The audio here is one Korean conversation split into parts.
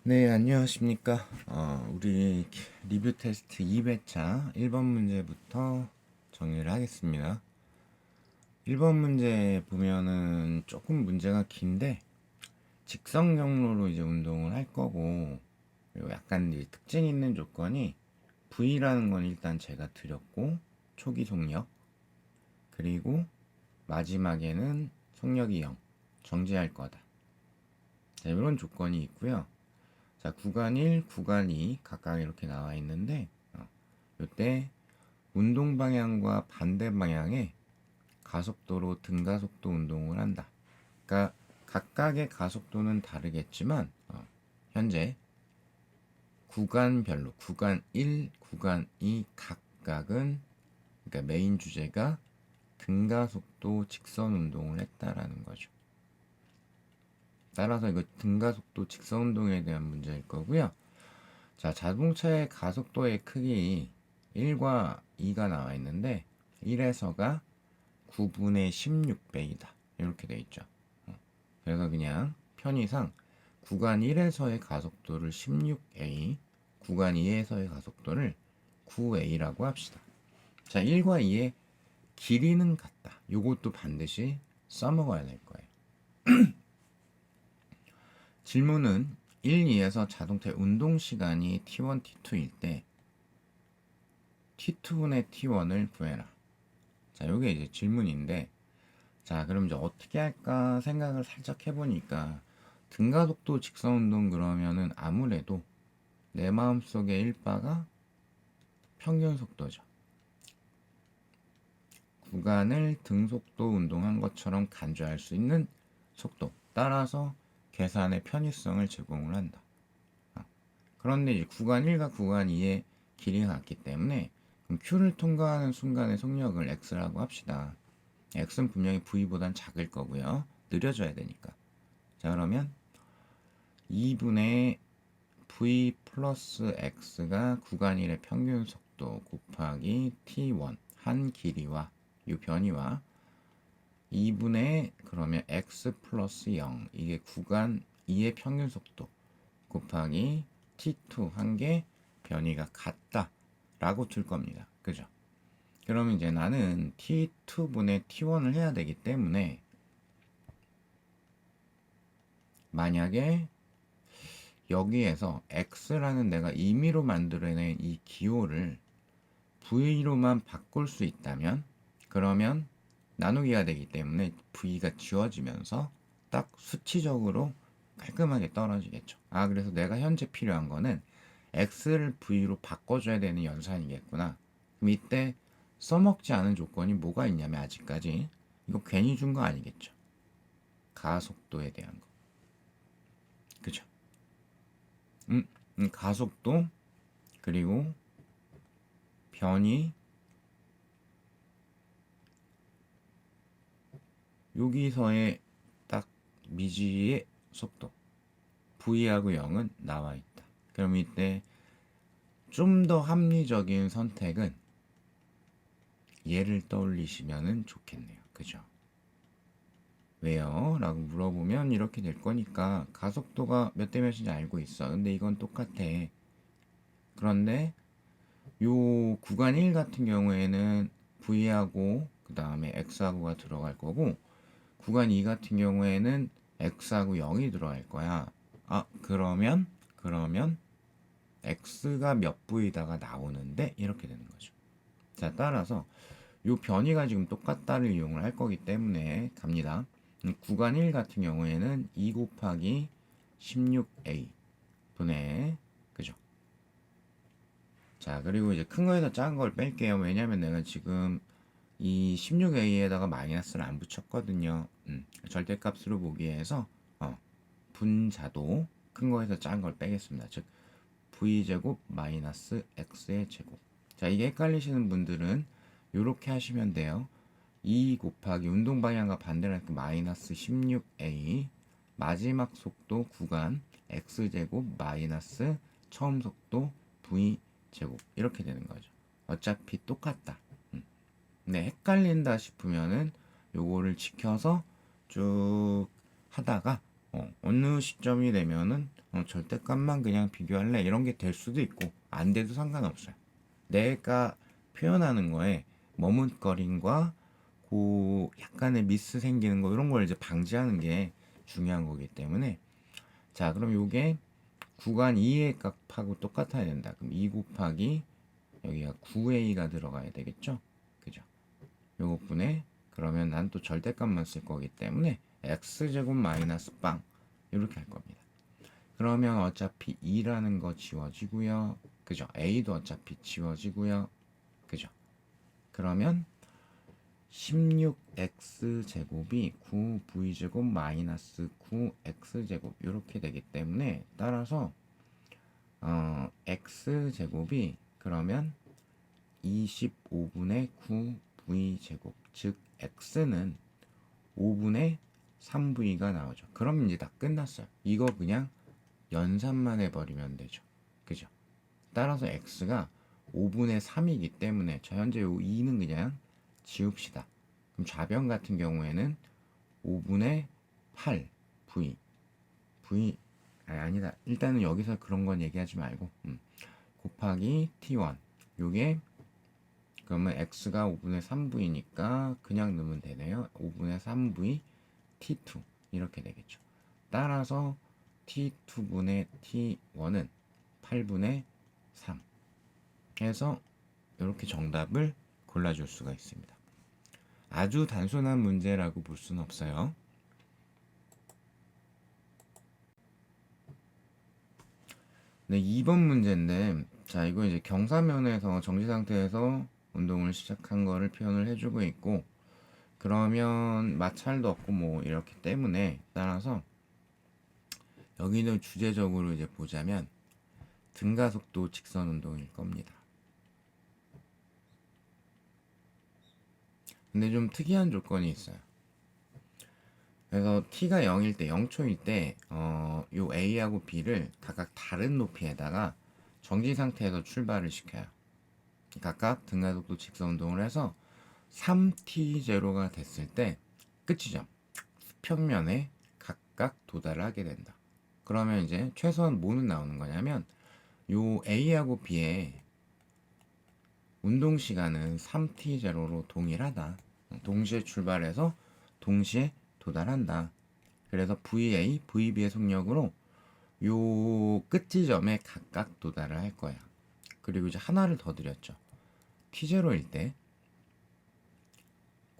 네, 안녕하십니까. 우리 리뷰 테스트 2회차 1번 문제부터 정리를 하겠습니다. 1번 문제 보면은 조금 문제가 긴데, 직선 경로로 이제 운동을 할 거고, 그리고 약간 이제 특징 있는 조건이 V라는 건 일단 제가 드렸고, 초기 속력, 그리고 마지막에는 속력이 0, 정지할 거다. 자, 이런 조건이 있고요. 자, 구간 1, 구간 2 각각 이렇게 나와 있는데 이때 운동 방향과 반대 방향에 가속도로 등가속도 운동을 한다. 그러니까 각각의 가속도는 다르겠지만 현재 구간별로 구간 1, 구간 2 각각은 그러니까 메인 주제가 등가속도 직선 운동을 했다라는 거죠. 따라서 이거 등가속도 직선 운동에 대한 문제일 거고요. 자, 자동차의 가속도의 크기 1과 2가 나와 있는데 1에서가 9분의 16배이다. 이렇게 돼 있죠. 그래서 그냥 편의상 구간 1에서의 가속도를 16a, 구간 2에서의 가속도를 9a라고 합시다. 자, 1과 2의 길이는 같다. 요것도 반드시 써먹어야 될 거예요. 질문은 1, 2에서 자동차 운동 시간이 t1, t2일 때 t2분의 t1을 구해라. 자, 요게 이제 질문인데, 자, 그럼 이제 어떻게 할까 생각을 살짝 해보니까, 등가속도 직선운동 그러면은 아무래도 내 마음속에 1바가 평균 속도죠. 구간을 등속도 운동한 것처럼 간주할 수 있는 속도. 따라서 계산의 편의성을 제공을 한다. 그런데 이제 구간 1과 구간 2의 길이가 같기 때문에 그럼 Q를 통과하는 순간의 속력을 X라고 합시다. X는 분명히 V보단 작을 거고요. 느려져야 되니까. 자, 그러면 2분의 V 플러스 X가 구간 1의 평균 속도 곱하기 T1 한 길이와 이 변이와 2분의 그러면 X 플러스 0 이게 구간 2의 평균 속도 곱하기 T2 한 개 변이가 같다 라고 줄 겁니다. 그죠? 그러면 이제 나는 T2분의 T1을 해야 되기 때문에 만약에 여기에서 X라는 내가 임의로 만들어낸 이 기호를 V로만 바꿀 수 있다면 그러면 나누기가 되기 때문에 V가 지워지면서 딱 수치적으로 깔끔하게 떨어지겠죠. 아, 그래서 내가 현재 필요한 거는 X를 V로 바꿔줘야 되는 연산이겠구나. 그럼 이때 써먹지 않은 조건이 뭐가 있냐면 아직까지 이거 괜히 준 거 아니겠죠. 가속도에 대한 거. 그죠? 가속도 그리고 변이 여기서의 딱 미지의 속도 V하고 0은 나와 있다. 그럼 이때 좀 더 합리적인 선택은 얘를 떠올리시면 좋겠네요. 그죠? 왜요? 라고 물어보면 이렇게 될 거니까 가속도가 몇 대 몇인지 알고 있어. 근데 이건 똑같아. 그런데 요 구간 1 같은 경우에는 V하고 그 다음에 X하고가 들어갈 거고 구간 2 같은 경우에는 X하고 0이 들어갈 거야. 아, 그러면 X가 몇 V다가 나오는데 이렇게 되는 거죠. 자, 따라서 요 변이가 지금 똑같다를 이용을 할 거기 때문에 갑니다. 구간 1 같은 경우에는 2 곱하기 16a 분의 그죠? 자, 그리고 이제 큰 거에서 작은 걸 뺄게요. 왜냐면 내가 지금 이 16a에다가 마이너스를 안 붙였거든요. 절대값으로 보기 위해서 분자도 큰 거에서 작은 걸 빼겠습니다. 즉 v제곱 마이너스 x의 제곱. 자, 이게 헷갈리시는 분들은 이렇게 하시면 돼요. 2 곱하기 운동 방향과 반대라니까 마이너스 16a 마지막 속도 구간 x제곱 마이너스 처음 속도 v제곱 이렇게 되는 거죠. 어차피 똑같다. 근데 헷갈린다 싶으면은 요거를 지켜서 쭉 하다가 어느 시점이 되면은 절대값만 그냥 비교할래 이런 게 될 수도 있고 안 돼도 상관없어요. 내가 표현하는 거에 머뭇거림과 그 약간의 미스 생기는 거 이런 걸 이제 방지하는 게 중요한 거기 때문에 자 그럼 요게 구간 2의 값하고 똑같아야 된다. 그럼 2 곱하기 여기가 9a가 들어가야 되겠죠? 그죠? 요것분에 그러면 난 또 절대값만 쓸 거기 때문에 x제곱 마이너스 빵 이렇게 할 겁니다. 그러면 어차피 2라는 거 지워지고요. 그죠? a도 어차피 지워지고요. 그죠? 그러면 16x제곱이 9v제곱 마이너스 9x제곱 이렇게 되기 때문에 따라서 x제곱이 그러면 25분의 9v제곱 즉 x는 5분의 3v가 나오죠. 그럼 이제 다 끝났어요. 이거 그냥 연산만 해버리면 되죠. 그죠? 따라서 x가 5분의 3이기 때문에 저 현재 요 2는 그냥 지웁시다. 그럼 좌변 같은 경우에는 5분의 8 v 아니다. 일단은 여기서 그런 건 얘기하지 말고 곱하기 t1 요게 그러면 x가 5분의 3v니까 그냥 넣으면 되네요. 5분의 3v t2 이렇게 되겠죠. 따라서 t2분의 t1은 8분의 3 해서 이렇게 정답을 골라줄 수가 있습니다. 아주 단순한 문제라고 볼 수는 없어요. 네, 2번 문제인데 자 이거 이제 경사면에서 정지 상태에서 운동을 시작한 거를 표현을 해주고 있고 그러면 마찰도 없고 뭐 이렇기 때문에 따라서 여기는 주제적으로 이제 보자면 등가속도 직선 운동일 겁니다. 근데 좀 특이한 조건이 있어요. 그래서 t가 0일 때 0초일 때 요 a하고 b를 각각 다른 높이에다가 정지 상태에서 출발을 시켜요. 각각 등가속도 직선 운동을 해서 3t0가 됐을 때 끝이죠. 수평면에 각각 도달을 하게 된다. 그러면 이제 최소한 뭐는 나오는 거냐면 요 a하고 b의 운동 시간은 3t0로 동일하다. 동시에 출발해서 동시에 도달한다. 그래서 VA, VB의 속력으로 요 끝지점에 각각 도달을 할 거야. 그리고 이제 하나를 더 드렸죠. T0일 때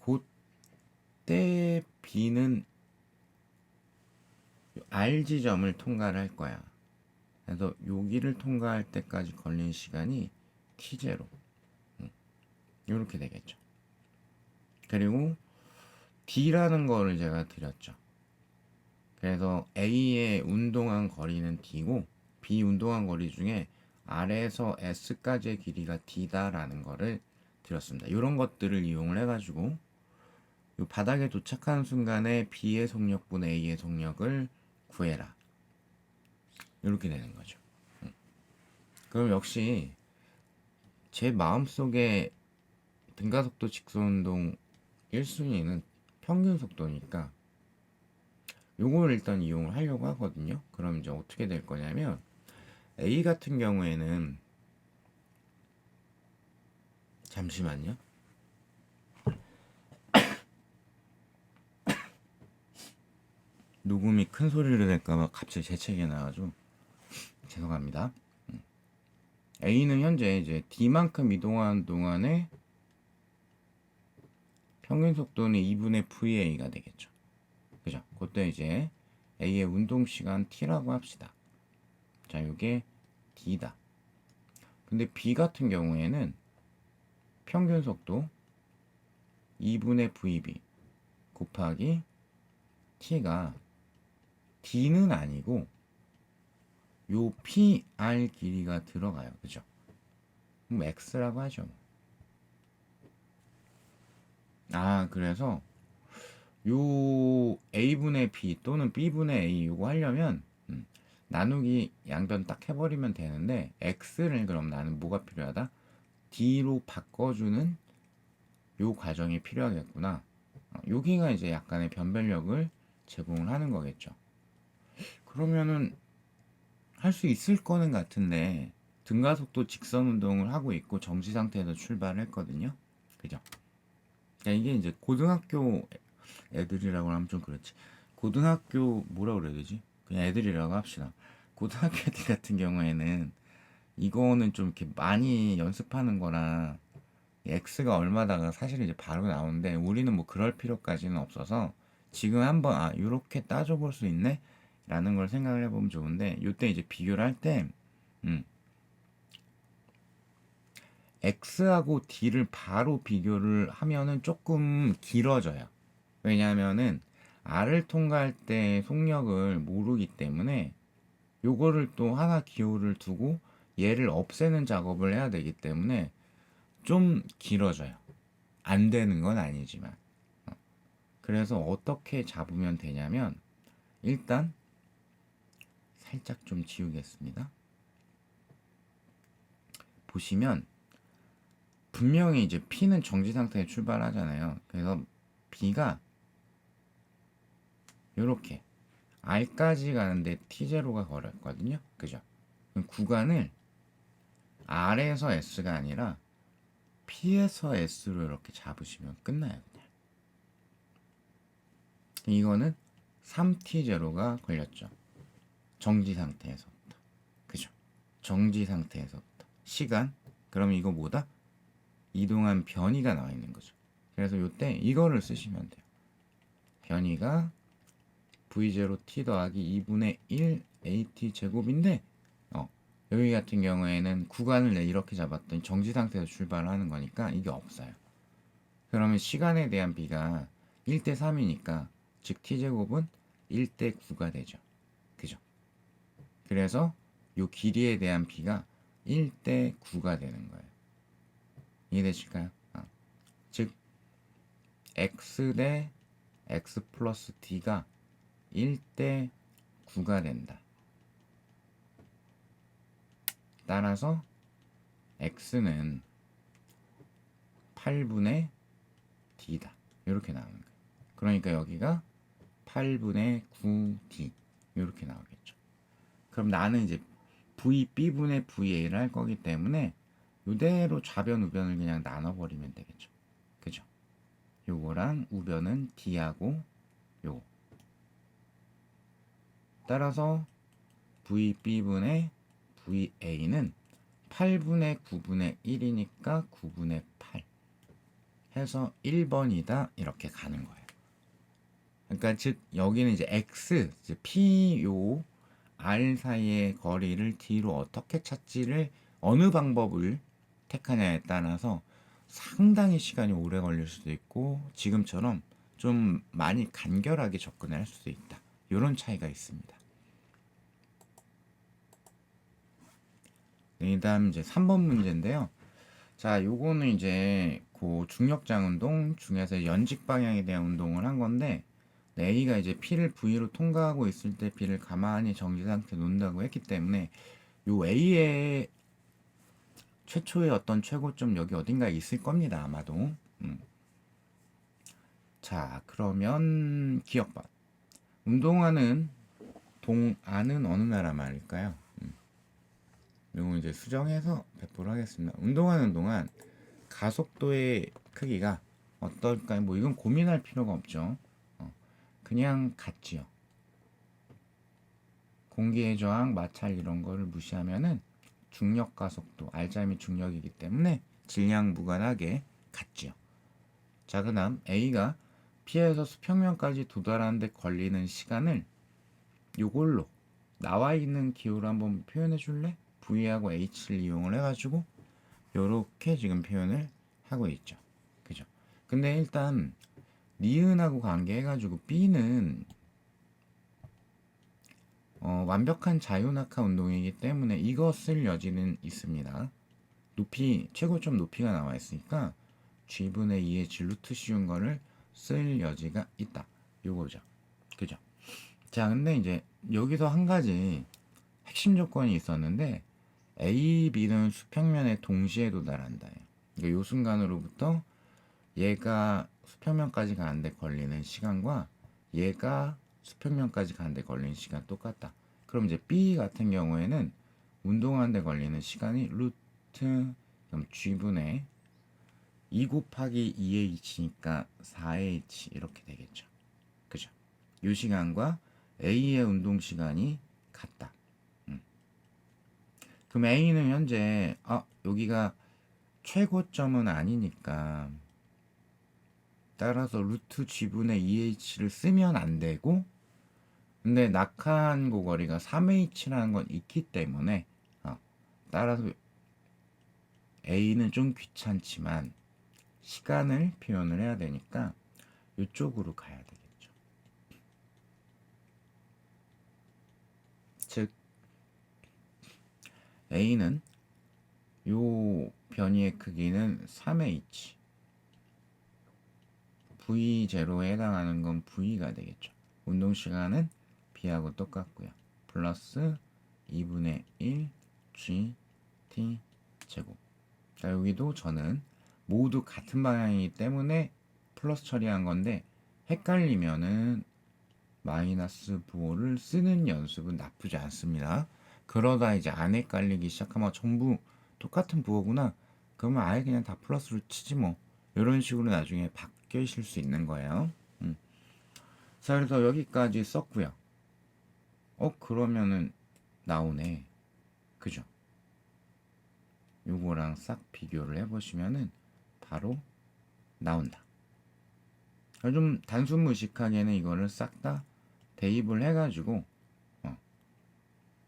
그때 B는 R 지점을 통과를 할 거야. 그래서 여기를 통과할 때까지 걸린 시간이 T0 이렇게 되겠죠. 그리고 D라는 거를 제가 드렸죠. 그래서 A의 운동한 거리는 D고 B 운동한 거리 중에 R에서 S까지의 길이가 D다라는 거를 드렸습니다. 이런 것들을 이용을 해가지고 이 바닥에 도착하는 순간에 B의 속력분의 A의 속력을 구해라. 이렇게 되는 거죠. 그럼 역시 제 마음속에 등가속도 직선운동 1순위는 평균 속도니까 요걸 일단 이용을 하려고 하거든요. 그럼 이제 어떻게 될 거냐면 A 같은 경우에는 잠시만요. 녹음이 큰 소리를 낼까봐 갑자기 재채기가 나가지고 죄송합니다. A는 현재 이제 D만큼 이동하는 동안에 평균 속도는 2분의 VA가 되겠죠. 그죠? 그때 이제 A의 운동 시간 T라고 합시다. 자, 이게 D다. 근데 B 같은 경우에는 평균 속도 2분의 VB 곱하기 T가 D는 아니고 요 PR 길이가 들어가요. 그죠? 그럼 X라고 하죠. 아, 그래서 요 A분의 B 또는 B분의 A 요거 하려면 나누기 양변 딱 해버리면 되는데 X를 그럼 나는 뭐가 필요하다? D로 바꿔주는 요 과정이 필요하겠구나. 여기가 이제 약간의 변별력을 제공을 하는 거겠죠. 그러면은 할 수 있을 거는 같은데 등가속도 직선 운동을 하고 있고 정지 상태에서 출발을 했거든요. 그죠? 그러니까 이게 이제 고등학교 애들이라고 하면 좀 그렇지. 고등학교 뭐라 그래야 되지? 그냥 애들이라고 합시다. 고등학교 애들 같은 경우에는 이거는 좀 이렇게 많이 연습하는 거라 X가 얼마다가 사실 이제 바로 나오는데 우리는 뭐 그럴 필요까지는 없어서 지금 한번 요렇게 따져볼 수 있네? 라는 걸 생각을 해보면 좋은데 요때 이제 비교를 할때 음, X하고 D를 바로 비교를 하면은 조금 길어져요. 왜냐하면은 R을 통과할 때 속력을 모르기 때문에 요거를 또 하나 기호를 두고 얘를 없애는 작업을 해야 되기 때문에 좀 길어져요. 안 되는 건 아니지만. 그래서 어떻게 잡으면 되냐면 일단 살짝 좀 지우겠습니다. 보시면 분명히 이제 P는 정지 상태에 출발하잖아요. 그래서 B가 이렇게 R까지 가는데 T0가 걸었거든요. 그죠? 그럼 구간을 R에서 S가 아니라 P에서 S로 이렇게 잡으시면 끝나요. 그냥. 이거는 3T0가 걸렸죠. 정지 상태에서부터. 그죠? 정지 상태에서부터. 시간. 그럼 이거 뭐다? 이동한 변이가 나와 있는 거죠. 그래서 요때 이거를 쓰시면 돼요. 변이가 V0t 더하기 2분의 1 at 제곱인데 여기 같은 경우에는 구간을 이렇게 잡았더니 정지 상태에서 출발을 하는 거니까 이게 없어요. 그러면 시간에 대한 비가 1대 3이니까 즉 t제곱은 1대 9가 되죠. 그죠? 그래서 요 길이에 대한 비가 1대 9가 되는 거예요. 이해되실까요? 즉 x 대 x 플러스 d가 1대 9가 된다. 따라서 x는 8분의 d다. 이렇게 나오는 거예요. 그러니까 여기가 8분의 9d 이렇게 나오겠죠. 그럼 나는 이제 VB분의 VA를 할 거기 때문에 이대로 좌변 우변을 그냥 나눠버리면 되겠죠. 그죠? 요거랑 우변은 D하고 요거. 따라서 VB분의 VA는 8분의 9분의 1이니까 9분의 8 해서 1번이다 이렇게 가는 거예요. 그러니까 즉 여기는 이제 X, 즉 P 요 R 사이의 거리를 D로 어떻게 찾지를 어느 방법을 택하냐에 따라서 상당히 시간이 오래 걸릴 수도 있고 지금처럼 좀 많이 간결하게 접근할 수도 있다. 이런 차이가 있습니다. 네, 다음 이제 3번 문제인데요. 자, 요거는 이제 그 중력장 운동 중에서 연직 방향에 대한 운동을 한 건데 A가 이제 P를 V로 통과하고 있을 때 B를 가만히 정지 상태에 놓는다고 했기 때문에 요 A의 최초의 어떤 최고점 여기 어딘가에 있을 겁니다. 아마도. 자, 그러면 기억봐. 운동화는 동안은 어느 나라 말일까요? 이거 이제 수정해서 배포를 하겠습니다. 운동하는 동안 가속도의 크기가 어떨까요? 뭐 이건 고민할 필요가 없죠. 그냥 같지요. 공기의 저항, 마찰 이런 거를 무시하면은 중력 가속도, 알자미 중력이기 때문에 질량 무관하게 같지요. 자, 그다음 A가 P에서 수평면까지 도달하는데 걸리는 시간을 요걸로 나와 있는 기호로 한번 표현해 줄래? V하고 H를 이용을 해가지고 요렇게 지금 표현을 하고 있죠. 그죠? 근데 일단 니은하고 관계해가지고 B는 완벽한 자유낙하 운동이기 때문에 이거 쓸 여지는 있습니다. 높이 최고점 높이가 나와 있으니까 G분의 2의 G루트 씌운 거를 쓸 여지가 있다. 요거죠. 그죠? 자, 근데 이제 여기서 한 가지 핵심 조건이 있었는데 A, B는 수평면에 동시에 도달한다. 그러니까 요 순간으로부터 얘가 수평면까지 가는데 걸리는 시간과 얘가 수평면까지 가는데 걸리는 시간 똑같다. 그럼 이제 B 같은 경우에는 운동하는데 걸리는 시간이 루트 그럼 G분의 2 곱하기 2H니까 4H 이렇게 되겠죠. 그죠? 이 시간과 A의 운동 시간이 같다. 그럼 A는 현재 여기가 최고점은 아니니까 따라서 루트 G분의 2H를 쓰면 안 되고, 근데 낙하한 고거리가 3H라는 건 있기 때문에 따라서 A는 좀 귀찮지만 시간을 표현을 해야 되니까 이쪽으로 가야 되겠죠. 즉 A는 요 변이의 크기는 3H, V0에 해당하는 건 V가 되겠죠. 운동 시간은 B하고 똑같고요. 플러스 2분의 1 GT 제곱. 자, 여기도 저는 모두 같은 방향이기 때문에 플러스 처리한 건데, 헷갈리면은 마이너스 부호를 쓰는 연습은 나쁘지 않습니다. 그러다 이제 안 헷갈리기 시작하면 전부 똑같은 부호구나, 그러면 아예 그냥 다 플러스로 치지 뭐, 이런 식으로 나중에 바뀌실 수 있는 거예요. 자, 그래서 여기까지 썼고요. 그러면은 나오네. 그죠? 요거랑 싹 비교를 해보시면은 바로 나온다. 좀 단순 무식하게는 이거를 싹 다 대입을 해가지고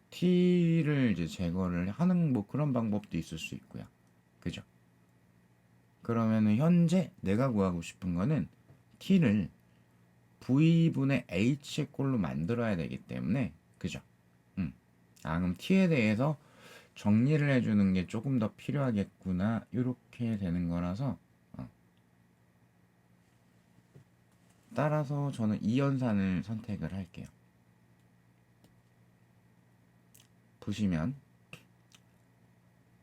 t를 이제 제거를 하는 뭐 그런 방법도 있을 수 있고요. 그죠? 그러면은 현재 내가 구하고 싶은 거는 t를 v분의 h의 꼴로 만들어야 되기 때문에, 그죠? 그럼 t에 대해서 정리를 해주는 게 조금 더 필요하겠구나, 이렇게 되는 거라서 따라서 저는 이 연산을 선택을 할게요. 보시면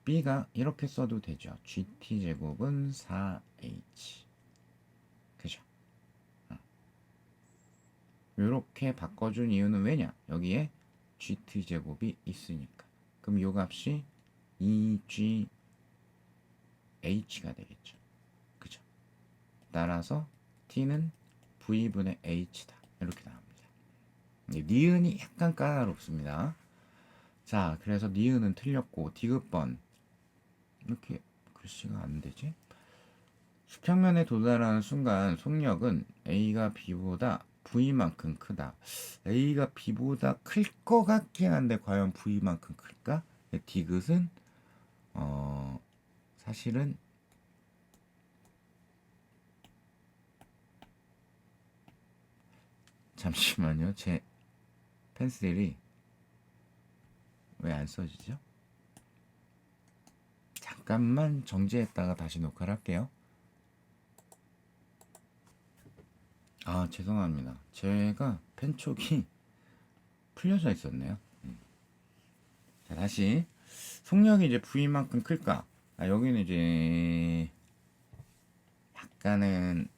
B가 이렇게 써도 되죠. GT제곱은 4H. 그죠? 이렇게 바꿔준 이유는 왜냐? 여기에 GT제곱이 있으니까. 그럼 요 값이 2GH가 되겠죠. 그죠? 따라서 T는 V분의 H다. 이렇게 나옵니다. 니은이 약간 까다롭습니다. 자, 그래서 니은은 틀렸고, 디귿번 이렇게 글씨가 안 되지? 수평면에 도달하는 순간 속력은 A가 B보다 V만큼 크다. A가 B보다 클 것 같긴 한데 과연 V만큼 클까? 디귿은 사실은 잠시만요. 제 펜슬이 왜 안 써지죠? 잠깐만 정지했다가 다시 녹화를 할게요. 죄송합니다. 제가 펜촉이 풀려져 있었네요. 자, 다시 속력이 이제 V만큼 클까? 여기는 이제 약간은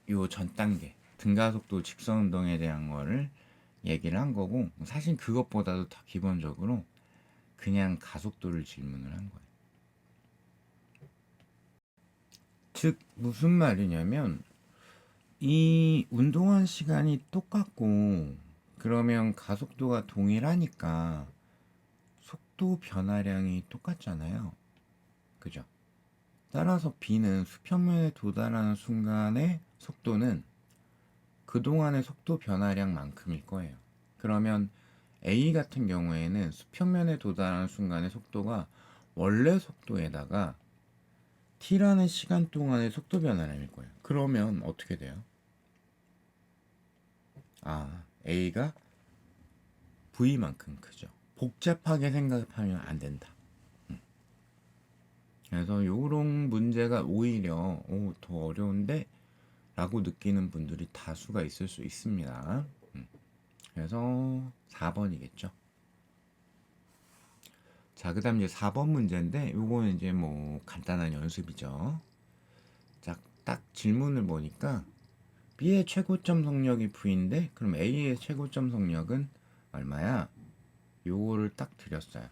요 전 단계 등가속도 직선 운동에 대한 거를 얘기를 한 거고, 사실 그것보다도 더 기본적으로 그냥 가속도를 질문을 한 거예요. 즉 무슨 말이냐면, 이 운동한 시간이 똑같고 그러면 가속도가 동일하니까 속도 변화량이 똑같잖아요. 그죠? 따라서 B는 수평면에 도달하는 순간의 속도는 그동안의 속도 변화량만큼일 거예요. 그러면 A 같은 경우에는 수평면에 도달하는 순간의 속도가 원래 속도에다가 T라는 시간 동안의 속도 변화량일 거예요. 그러면 어떻게 돼요? A가 V만큼 크죠. 복잡하게 생각하면 안 된다. 그래서 요런 문제가 오히려 더 어려운데 라고 느끼는 분들이 다수가 있을 수 있습니다. 그래서 4번이겠죠. 자, 그 다음 이제 4번 문제인데 요거는 이제 뭐 간단한 연습이죠. 자, 딱 질문을 보니까 B의 최고점 속력이 V인데 그럼 A의 최고점 속력은 얼마야? 요거를 딱 드렸어요.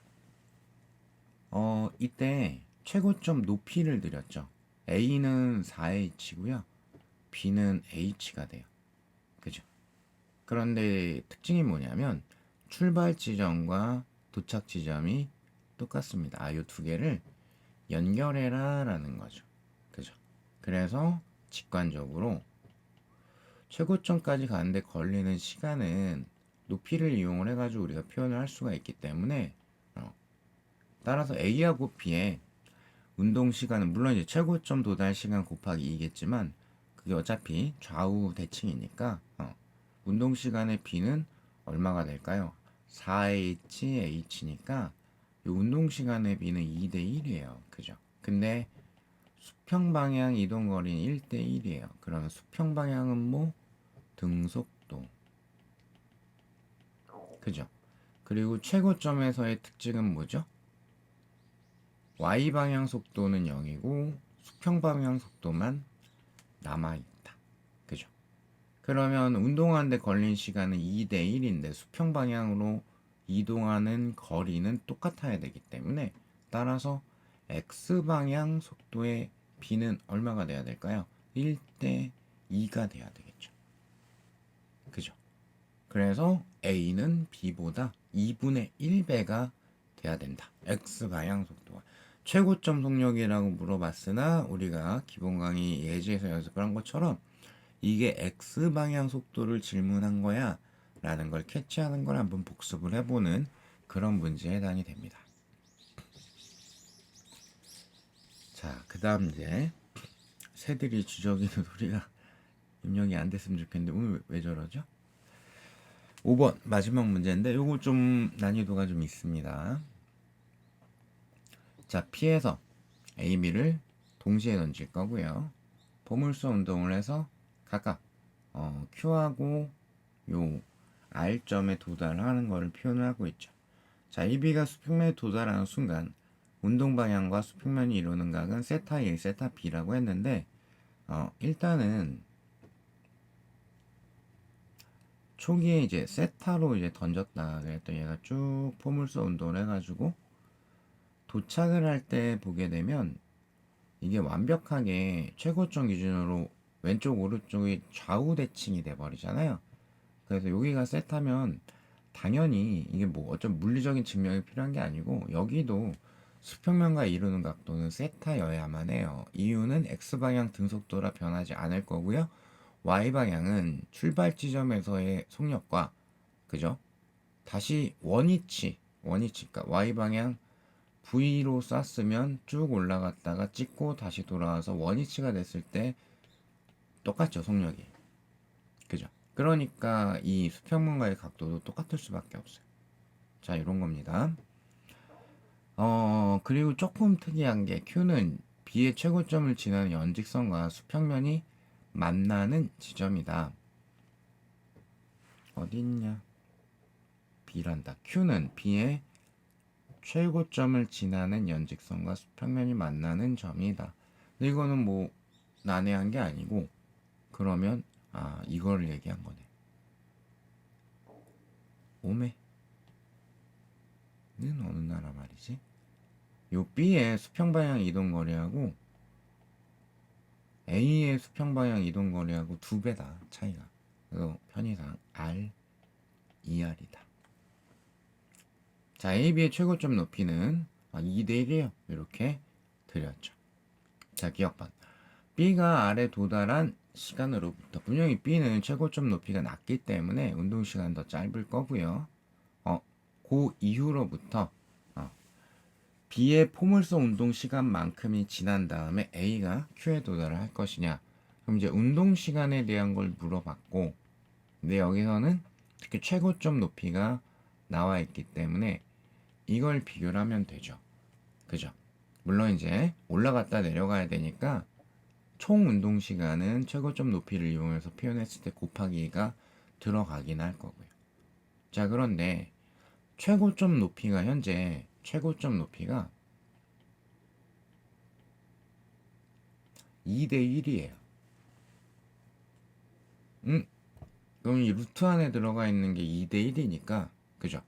이때 최고점 높이를 드렸죠. A는 4H고요. B는 H가 돼요. 그죠? 그런데 특징이 뭐냐면 출발 지점과 도착 지점이 똑같습니다. 이 두 개를 연결해라 라는 거죠. 그죠? 그래서 직관적으로 최고점까지 가는데 걸리는 시간은 높이를 이용을 해가지고 우리가 표현을 할 수가 있기 때문에 따라서 A하고 B의 운동 시간은 물론 이제 최고점 도달 시간 곱하기 2겠지만 그게 어차피 좌우 대칭이니까 운동 시간의 B는 얼마가 될까요? 4HH니까 운동 시간의 B는 2대 1이에요. 그죠? 근데 수평 방향 이동 거리는 1대 1이에요. 그러면 수평 방향은 뭐 등속도. 그죠? 그리고 최고점에서의 특징은 뭐죠? Y 방향 속도는 0이고 수평 방향 속도만 남아있다. 그죠? 그러면 운동하는데 걸린 시간은 2대 1인데 수평 방향으로 이동하는 거리는 똑같아야 되기 때문에 따라서 X 방향 속도의 B는 얼마가 돼야 될까요? 1대 2가 돼야 되겠죠. 그죠? 그래서 A는 B보다 2분의 1배가 돼야 된다. X 방향 속도가. 최고점 속력이라고 물어봤으나 우리가 기본 강의 예제에서 연습을 한 것처럼 이게 X 방향 속도를 질문한 거야 라는 걸 캐치하는 걸 한번 복습을 해보는 그런 문제에 해당이 됩니다. 자, 그 다음 이제 새들이 주저기는 소리가 입력이 안 됐으면 좋겠는데 오늘 왜 저러죠? 5번 마지막 문제인데 요거 좀 난이도가 좀 있습니다. 자, P에서 A, B를 동시에 던질 거고요. 포물선 운동을 해서 각각 Q하고 요 R점에 도달하는 것을 표현을 하고 있죠. 자, AB가 수평면에 도달하는 순간 운동 방향과 수평면이 이루는 각은 세타 1, 세타 B라고 했는데 일단은 초기에 이제 세타로 이제 던졌다 그랬더니 얘가 쭉 포물선 운동을 해가지고 도착을 할 때 보게 되면 이게 완벽하게 최고점 기준으로 왼쪽 오른쪽이 좌우 대칭이 돼 버리잖아요. 그래서 여기가 세타면 당연히 이게 뭐 어쩜 물리적인 증명이 필요한 게 아니고 여기도 수평면과 이루는 각도는 세타여야만 해요. 이유는 x방향 등속도라 변하지 않을 거고요. y방향은 출발 지점에서의 속력과 그죠? 다시 원위치 그러니까 y방향 V로 쐈으면 쭉 올라갔다가 찍고 다시 돌아와서 원위치가 됐을 때 똑같죠, 속력이. 그죠? 그러니까 이 수평면과의 각도도 똑같을 수밖에 없어요. 자, 이런 겁니다. 그리고 조금 특이한 게 Q는 B의 최고점을 지나는 연직선과 수평면이 만나는 지점이다. 어디 있냐? B란다. Q는 B의 최고점을 지나는 연직선과 수평면이 만나는 점이다. 근데 이거는 뭐 난해한 게 아니고 그러면 이거를 얘기한 거네. 오메는 어느 나라 말이지? 요 B의 수평방향 이동거리하고 A의 수평방향 이동거리하고 2배다 차이가. 그래서 편의상 R, 2R이다. 자, AB의 최고점 높이는 2대 1이에요. 이렇게 드렸죠. 자, 기억반. B가 R에 도달한 시간으로부터 분명히 B는 최고점 높이가 낮기 때문에 운동 시간 더 짧을 거고요. 그 이후로부터 B의 포물선 운동 시간만큼이 지난 다음에 A가 Q에 도달을 할 것이냐. 그럼 이제 운동 시간에 대한 걸 물어봤고, 근데 여기서는 특히 최고점 높이가 나와 있기 때문에 이걸 비교를 하면 되죠. 그죠? 물론 이제 올라갔다 내려가야 되니까 총 운동 시간은 최고점 높이를 이용해서 표현했을 때 곱하기가 들어가긴 할 거고요. 자, 그런데 최고점 높이가 현재 최고점 높이가 2대 1이에요. 그럼 이 루트 안에 들어가 있는 게 2대 1이니까 그죠?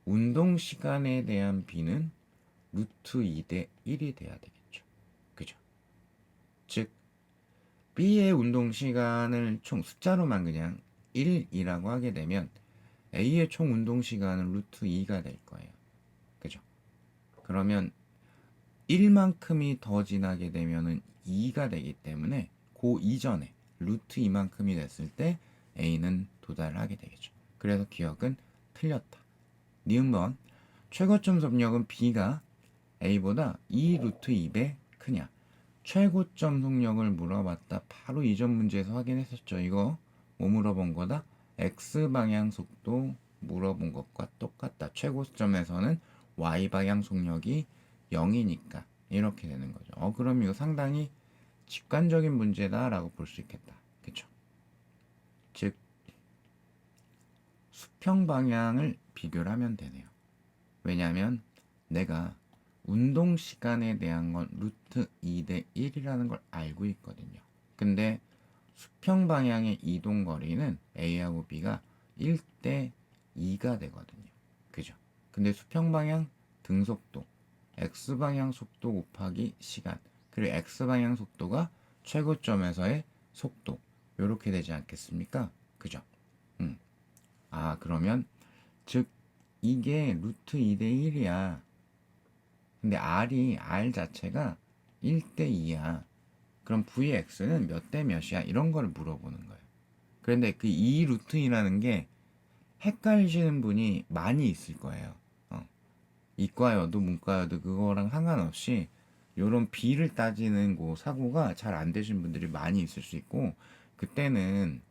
운동 시간에 대한 b는 루트 2대 1이 돼야 되겠죠. 그죠? 즉 b의 운동 시간을 총 숫자로만 그냥 1이라고 하게 되면 a의 총 운동 시간은 루트 2가 될 거예요. 그죠? 그러면 1만큼이 더 지나게 되면은 2가 되기 때문에 그 이전에 루트 2만큼이 됐을 때 a는 도달을 하게 되겠죠. 그래서 기억은 틀렸다. 니은번 최고점 속력은 b가 a보다 2 루트 2배 크냐. 최고점 속력을 물어봤다. 바로 이전 문제에서 확인했었죠. 이거 뭐 물어본 거다? x방향 속도 물어본 것과 똑같다. 최고점에서는 y방향 속력이 0이니까 이렇게 되는 거죠. 그럼 이거 상당히 직관적인 문제다라고 볼 수 있겠다. 그쵸? 즉 수평 방향을 비교를 하면 되네요. 왜냐하면 내가 운동 시간에 대한 건 루트 2대 1이라는 걸 알고 있거든요. 근데 수평 방향의 이동 거리는 A하고 B가 1대 2가 되거든요. 그죠? 근데 수평 방향 등속도, X방향 속도 곱하기 시간, 그리고 X방향 속도가 최고점에서의 속도, 요렇게 되지 않겠습니까? 그죠? 그러면 즉 이게 루트 2대 1이야. 근데 R 자체가 1대 2야. 그럼 Vx는 몇 대 몇이야? 이런 걸 물어보는 거예요. 그런데 그 2 루트 2라는 게 헷갈리시는 분이 많이 있을 거예요. 이과여도 문과여도 그거랑 상관없이 요런 비를 따지는 그 사고가 잘 안 되신 분들이 많이 있을 수 있고, 그때는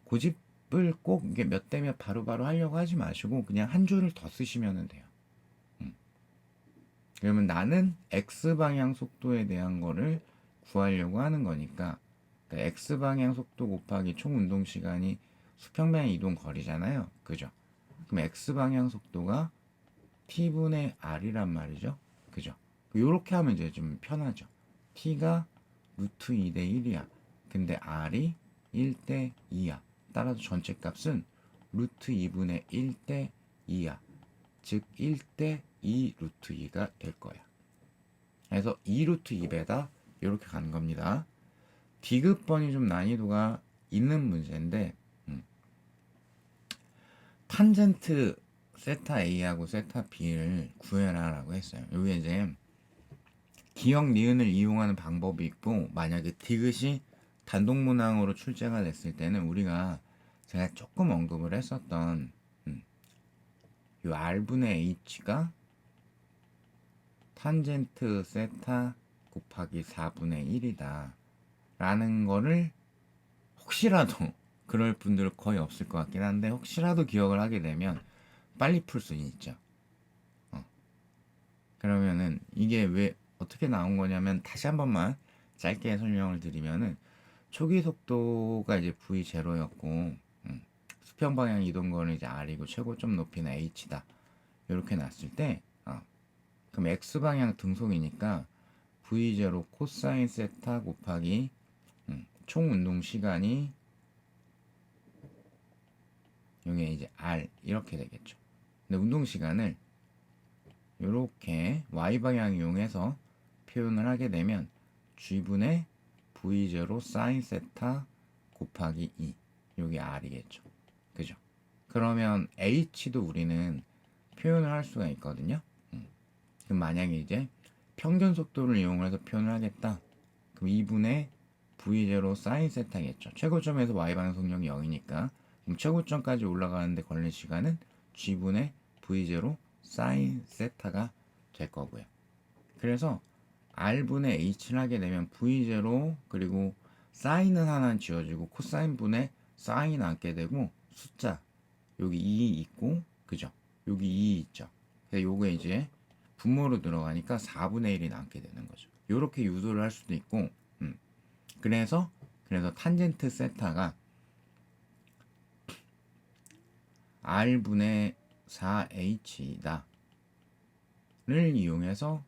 고집을 꼭 이게 몇 대 몇 바로바로 하려고 하지 마시고 그냥 한 줄을 더 쓰시면 돼요. 그러면 나는 X방향 속도에 대한 거를 구하려고 하는 거니까, 그러니까 X방향 속도 곱하기 총 운동 시간이 수평방향 이동 거리잖아요. 그죠? 그럼 X방향 속도가 T분의 R이란 말이죠. 그죠? 요렇게 하면 이제 좀 편하죠. T가 루트 2대 1이야. 근데 R이 1대 2야. 따라서 전체 값은 루트 2분의 1대 2야. 즉 1대 2 루트 2가 될 거야. 그래서 2 루트 2배다 이렇게 가는 겁니다. 디귿번이 좀 난이도가 있는 문제인데, 탄젠트 세타 A하고 세타 B를 구해라라고 했어요. 여기 이제 기억 니은을 이용하는 방법이 있고, 만약에 디귿이 단독문항으로 출제가 됐을 때는 우리가 제가 조금 언급을 했었던 요 R분의 H가 탄젠트 세타 곱하기 4분의 1이다 라는 거를 혹시라도 그럴 분들 거의 없을 것 같긴 한데, 혹시라도 기억을 하게 되면 빨리 풀 수 있죠. 그러면은 이게 왜 어떻게 나온 거냐면, 다시 한 번만 짧게 설명을 드리면은 초기 속도가 이제 v0였고 수평 방향 이동 거는 이제 r이고 최고점 높이는 h다 이렇게 놨을 때 그럼 x 방향 등속이니까 v0 코사인 세타 곱하기 총 운동 시간이 여기에 이제 r 이렇게 되겠죠. 근데 운동 시간을 이렇게 y 방향 이용해서 표현을 하게 되면 g분의 v0 사인 세타 곱하기 2 여기 r이겠죠. 그죠? 그러면 h도 우리는 표현을 할 수가 있거든요. 그럼 만약에 이제 평균 속도를 이용해서 표현을 하겠다. 그럼 2분의 v0 사인 세타겠죠. 최고점에서 y방향 속력이 0이니까 그럼 최고점까지 올라가는데 걸린 시간은 g분의 v0 사인 세타가 될 거고요. 그래서 r분의 h를 하게 되면 v0 그리고 사인은 하나 지워지고 코사인분의 사인 남게 되고 숫자 여기 2 있고 그죠? 여기 2 있죠. 그래서 요게 이제 분모로 들어가니까 4분의 1이 남게 되는 거죠. 요렇게 유도를 할 수도 있고 그래서 탄젠트 세타가 r분의 4h다 를 이용해서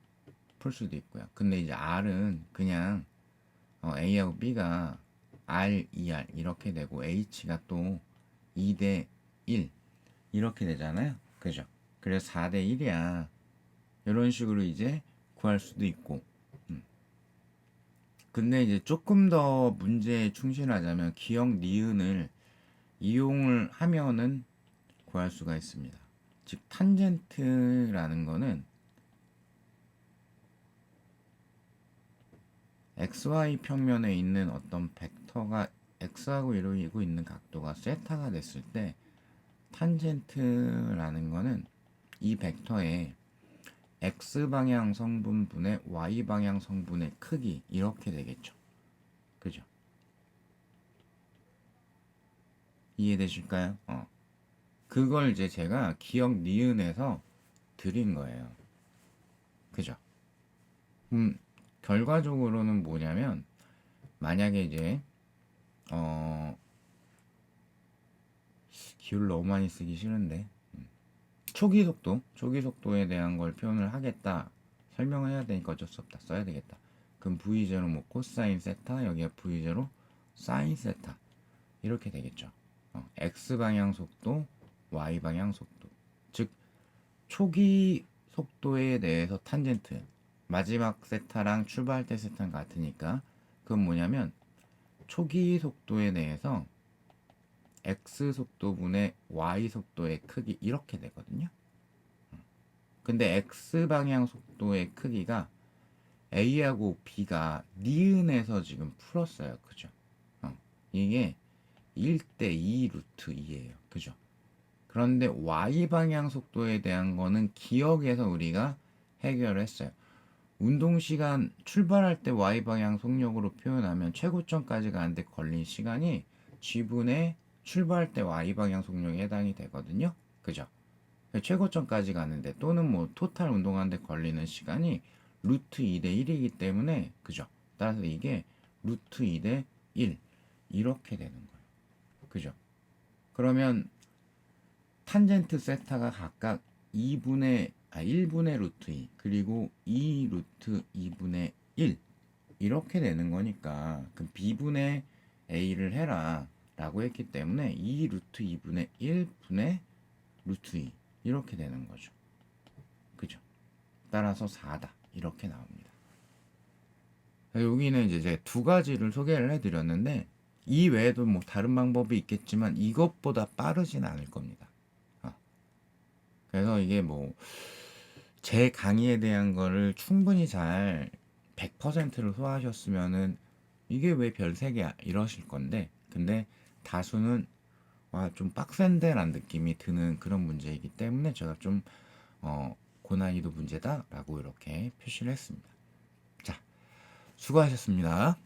풀 수도 있고요. 근데 이제 r은 그냥 a하고 b가 r, 2r 이렇게 되고 h가 또 2대 1 이렇게 되잖아요. 그죠? 그래서 4대 1이야. 이런 식으로 이제 구할 수도 있고. 근데 이제 조금 더 문제에 충실하자면 기억 니은을 이용을 하면은 구할 수가 있습니다. 즉 탄젠트라는 거는 xy 평면에 있는 어떤 벡터가 x하고 이루고 있는 각도가 세타가 됐을 때 탄젠트라는 거는 이 벡터의 x방향 성분분의 y방향 성분의 크기 이렇게 되겠죠. 그죠? 이해되실까요? 그걸 이제 제가 기억 니은에서 드린 거예요. 그죠? 결과적으로는 뭐냐면 만약에 이제 기울 너무 많이 쓰기 싫은데 초기 속도에 대한 걸 표현을 하겠다. 설명을 해야 되니까 어쩔 수 없다. 써야 되겠다. 그럼 V0 뭐 코사인 세타 여기에 V0 사인 세타 이렇게 되겠죠. X 방향 속도, Y 방향 속도. 즉 초기 속도에 대해서 탄젠트 마지막 세타랑 출발할 때 세타는 같으니까 그건 뭐냐면 초기 속도에 대해서 x 속도분의 y 속도의 크기 이렇게 되거든요. 근데 x 방향 속도의 크기가 a하고 b가 니은에서 지금 풀었어요. 그죠? 이게 1대 2 루트 2예요. 그죠? 그런데 y 방향 속도에 대한 거는 기억에서 우리가 해결을 했어요. 운동 시간 출발할 때 y 방향 속력으로 표현하면 최고점까지 가는데 걸린 시간이 g분의 출발할 때 y 방향 속력에 해당이 되거든요. 그죠? 최고점까지 가는데 또는 뭐 토탈 운동하는데 걸리는 시간이 루트 2대 1이기 때문에 그죠? 따라서 이게 루트 2대 1 이렇게 되는 거예요. 그죠? 그러면 탄젠트 세타가 각각 1분의 루트 2 그리고 2 루트 2분의 1 이렇게 되는 거니까 그럼 b분의 a를 해라 라고 했기 때문에 2 루트 2분의 1분의 루트 2 이렇게 되는 거죠. 그죠? 따라서 4다 이렇게 나옵니다. 여기는 이제 두 가지를 소개를 해드렸는데 이 외에도 뭐 다른 방법이 있겠지만 이것보다 빠르진 않을 겁니다. 그래서 이게 뭐 제 강의에 대한 거를 충분히 잘 100%를 소화하셨으면은 이게 왜 별 3개야 이러실 건데 근데 다수는 와 좀 빡센데 라는 느낌이 드는 그런 문제이기 때문에 제가 좀 고난이도 문제다 라고 이렇게 표시를 했습니다. 자, 수고하셨습니다.